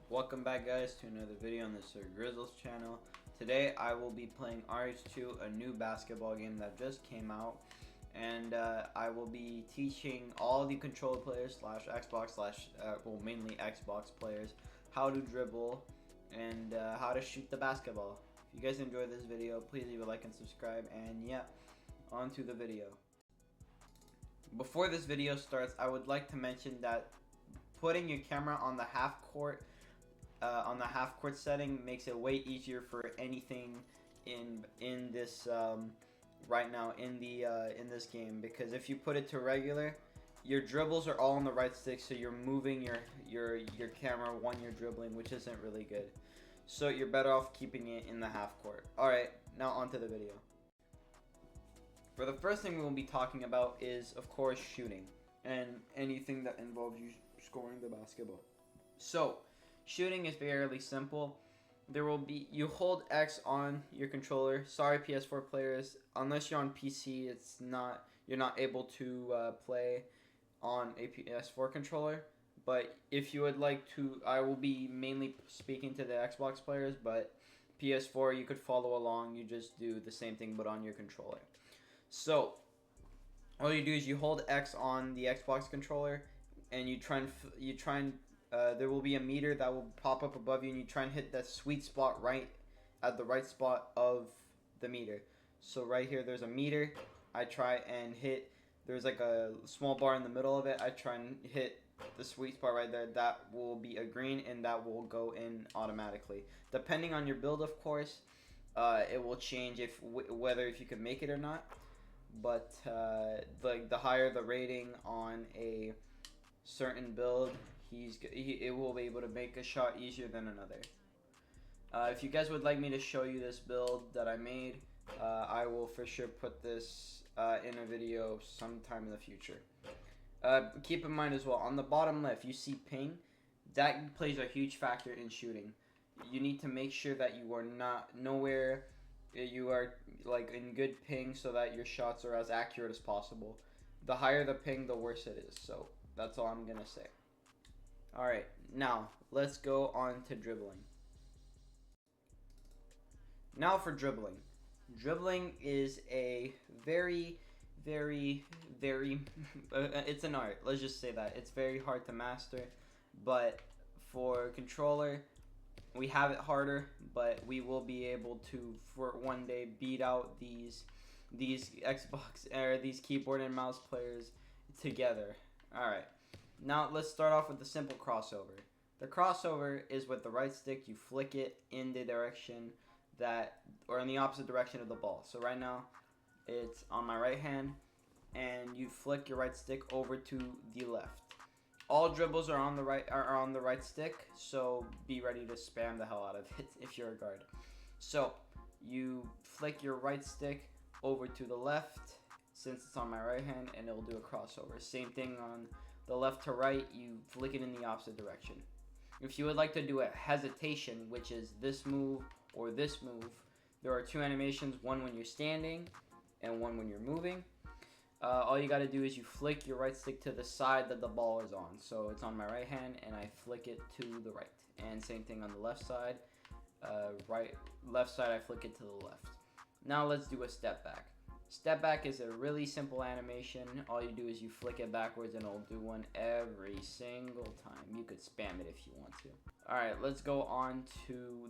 Welcome back, guys, to another video on the Sir Grizzles channel. Today I will be playing RH2, a new basketball game that just came out, and I will be teaching all the controller players slash Xbox slash well, mainly Xbox players how to dribble and how to shoot the basketball. If you guys enjoyed this video, please leave a like and subscribe, and yeah, on to the video. Before this video starts, I would like to mention that putting your camera on the half court setting makes it way easier for anything in this right now in this game, because if you put it to regular, your dribbles are all on the right stick, so you're moving your camera when you're dribbling, which isn't really good. So you're better off keeping it in the half court. Alright, now on to the video. For the first thing we will be talking about is, of course, shooting and anything that involves you scoring the basketball. So shooting is fairly simple. You hold X on your controller. Sorry, PS4 players, unless you're on PC, you're not able to play on a PS4 controller. But if you would like to, I will be mainly speaking to the Xbox players, but PS4 you could follow along. You just do the same thing but on your controller. So all you do is you hold X on the Xbox controller, and you try and there will be a meter that will pop up above you, and you try and hit that sweet spot right at the right spot of the meter. So right here there's a meter. I try and hit, there's like a small bar in the middle of it. I try and hit the sweet spot right there. That will be a green, and that will go in automatically. Depending on your build, of course, it will change whether if you can make it or not. But the higher the rating on a certain build, it will be able to make a shot easier than another. If you guys would like me to show you this build that I made, I will for sure put this in a video sometime in the future. Keep in mind as well, on the bottom left you see ping. That plays a huge factor in shooting. You need to make sure that you are you are like in good ping, so that your shots are as accurate as possible. The higher the ping, the worse it is. So that's all I'm gonna say. Alright, now let's go on to dribbling. Now for dribbling. Dribbling is a very it's an art. Let's just say that. It's very hard to master, but for controller, we have it harder, but we will be able to for one day beat out these Xbox or these keyboard and mouse players together. Alright. Now let's start off with the simple crossover. The crossover is with the right stick, you flick it in the direction or in the opposite direction of the ball. So right now it's on my right hand, and you flick your right stick over to the left. All dribbles are on the right stick, so be ready to spam the hell out of it if you're a guard. So you flick your right stick over to the left since it's on my right hand, and it'll do a crossover. Same thing on the left to right, you flick it in the opposite direction. If you would like to do a hesitation, which is this move or this move, there are two animations, one when you're standing and one when you're moving. All you got to do is you flick your right stick to the side that the ball is on. So it's on my right hand, and I flick it to the right. And same thing on the left side. Left side, I flick it to the left. Now let's do a step back. Step back is a really simple animation. All you do is you flick it backwards, and it'll do one every single time. You could spam it if you want to. Alright, let's go on to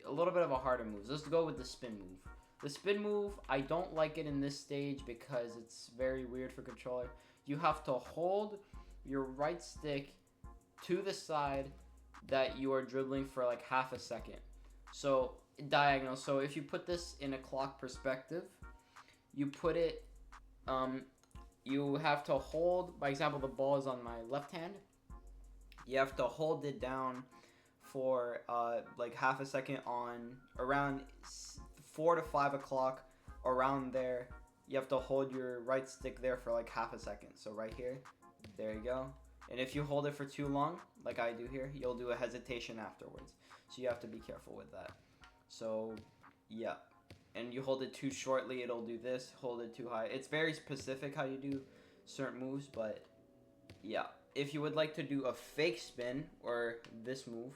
a little bit of a harder moves. Let's go with the spin move. The spin move, I don't like it in this stage because it's very weird for controller. You have to hold your right stick to the side that you are dribbling for like half a second. So diagonal. So if you put this in a clock perspective, you put it, you have to hold, by example, the ball is on my left hand. You have to hold it down for like half a second on around 4 to 5 o'clock, around there. You have to hold your right stick there for like half a second. So right here, there you go. And if you hold it for too long, like I do here, you'll do a hesitation afterwards. So you have to be careful with that. So yeah. And you hold it too shortly, it'll do this. Hold it too high. It's very specific how you do certain moves, but yeah. If you would like to do a fake spin, or this move,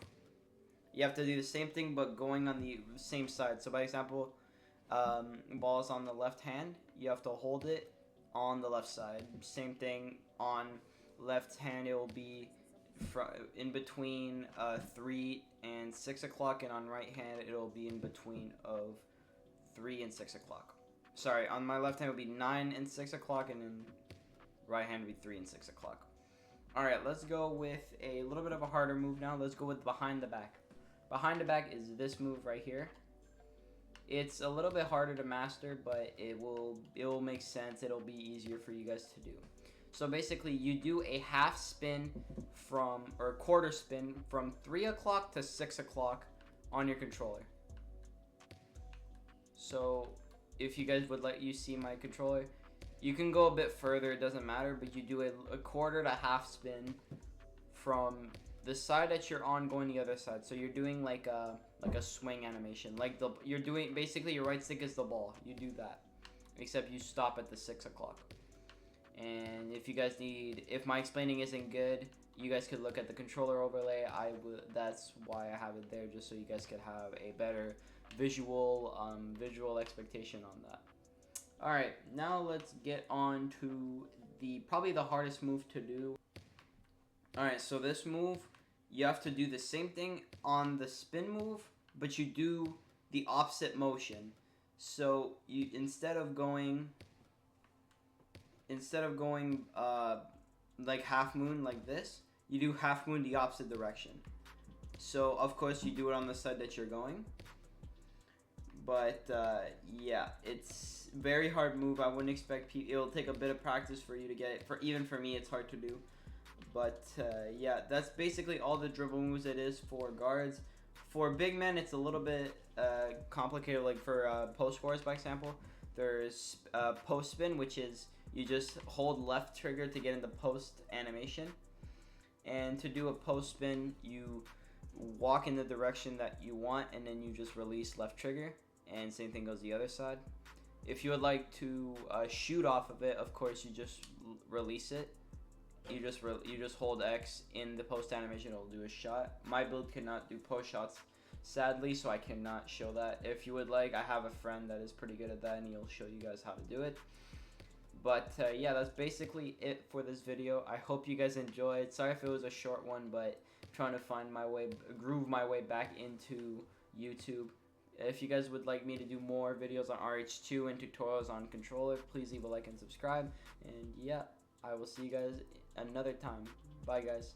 You have to do the same thing, but going on the same side. So, by example, ball is on the left hand. You have to hold it on the left side. Same thing on left hand. It will be in between 3 and 6 o'clock, and on right hand it will be in between of 3 and 6 o'clock. Sorry, on my left hand it will be 9 and 6 o'clock, and then right hand will be 3 and 6 o'clock. Alright, let's go with a little bit of a harder move now. Let's go with behind the back. Behind the back is this move right here. It's a little bit harder to master, but it will make sense. It'll be easier for you guys to do. So basically, you do a half spin or a quarter spin from 3 o'clock to 6 o'clock on your controller. So if you guys would let you see my controller, you can go a bit further, it doesn't matter, but you do a quarter to half spin from the side that you're on going the other side. So you're doing like a swing animation. You're doing, basically your right stick is the ball. You do that. Except you stop at the 6 o'clock. And if you guys need, if my explaining isn't good, you guys could look at the controller overlay. That's why I have it there, just so you guys could have a better visual expectation on that. Alright, now let's get on to probably the hardest move to do. Alright, so this move, you have to do the same thing on the spin move, but you do the opposite motion. So you instead of going like half moon like this, you do half moon the opposite direction. So of course you do it on the side that you're going. But yeah, it's very hard move. I wouldn't expect people. It'll take a bit of practice for you to get it. Even for me, it's hard to do. But yeah, that's basically all the dribble moves it is for guards. For big men, it's a little bit complicated. Like for post scorers, by example, there's post spin, which is you just hold left trigger to get in the post animation. And to do a post spin, you walk in the direction that you want, and then you just release left trigger. And same thing goes the other side. If you would like to shoot off of it, of course you just release it. You just hold X in the post animation. It'll do a shot. My build cannot do post shots, sadly, so I cannot show that. If you would like, I have a friend that is pretty good at that, and he'll show you guys how to do it. But yeah, that's basically it for this video. I hope you guys enjoyed. Sorry if it was a short one, but I'm trying to find my way, groove my way back into YouTube. If you guys would like me to do more videos on RH2 and tutorials on controller, please leave a like and subscribe. And yeah, I will see you guys another time. Bye, guys.